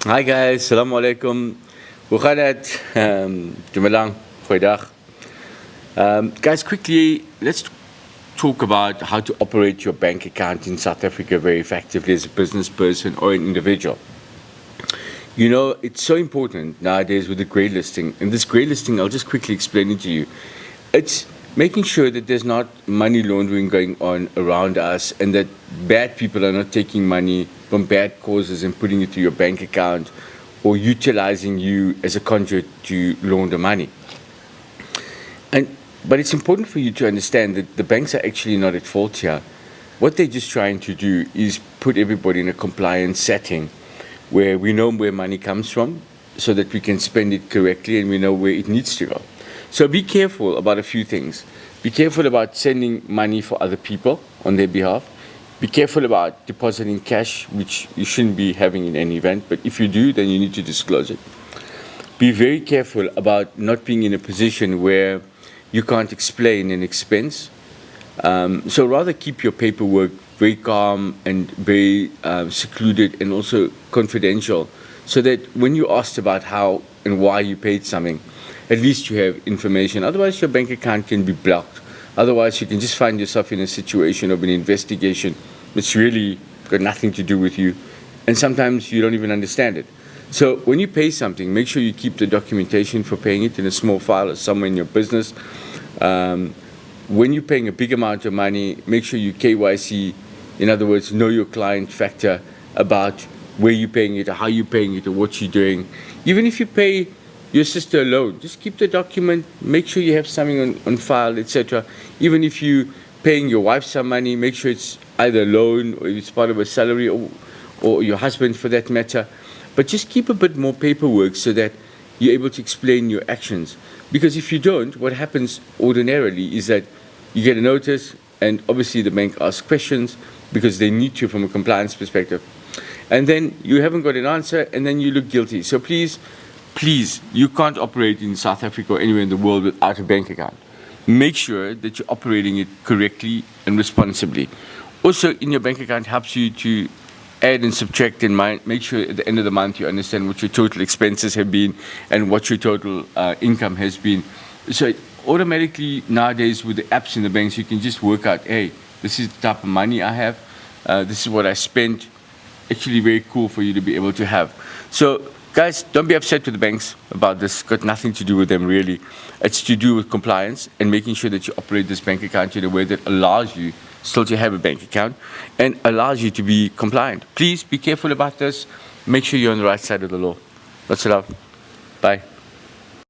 Hi guys, Assalamu alaikum. Hoe gaat het? Jumalang, goeiedag. Guys, quickly, let's talk about how to operate your bank account in South Africa very effectively as a business person or an individual. You know, it's so important nowadays with the grey listing. And this grey listing, I'll just quickly explain it to you. It's making sure that there's not money laundering going on around us and that bad people are not taking money from bad causes and putting it to your bank account or utilizing you as a conduit to launder money. But it's important for you to understand that the banks are actually not at fault here. What they're just trying to do is put everybody in a compliant setting where we know where money comes from so that we can spend it correctly and we know where it needs to go. So be careful about a few things. Be careful about sending money for other people on their behalf. Be careful about depositing cash, which you shouldn't be having in any event, but if you do, then you need to disclose it. Be very careful about not being in a position where you can't explain an expense. So rather keep your paperwork very calm and very secluded and also confidential so that when you're asked about how and why you paid something, at least you have information. Otherwise, your bank account can be blocked. Otherwise, you can just find yourself in a situation of an investigation that's really got nothing to do with you. And sometimes you don't even understand it. So when you pay something, make sure you keep the documentation for paying it in a small file or somewhere in your business. When you're paying a big amount of money, make sure you KYC, in other words, know your client factor about where you're paying it or how you're paying it or what you're doing. Even if you pay your sister a loan, just keep the document, make sure you have something on file, etc. Even if you're paying your wife some money, make sure it's either a loan or it's part of a salary or your husband for that matter. But just keep a bit more paperwork so that you're able to explain your actions. Because if you don't, what happens ordinarily is that you get a notice and obviously the bank asks questions because they need to from a compliance perspective. And then you haven't got an answer and then you look guilty. So please, you can't operate in South Africa or anywhere in the world without a bank account. Make sure that you're operating it correctly and responsibly. Also, in your bank account helps you to add and subtract in mind. Make sure at the end of the month you understand what your total expenses have been and what your total income has been. So automatically nowadays with the apps in the banks, you can just work out, hey, this is the type of money I have. This is what I spent. Actually very cool for you to be able to have. So guys, don't be upset with the banks about this. It's got nothing to do with them really. It's to do with compliance and making sure that you operate this bank account in a way that allows you still to have a bank account and allows you to be compliant. Please be careful about this. Make sure you're on the right side of the law. Lots of love. Bye.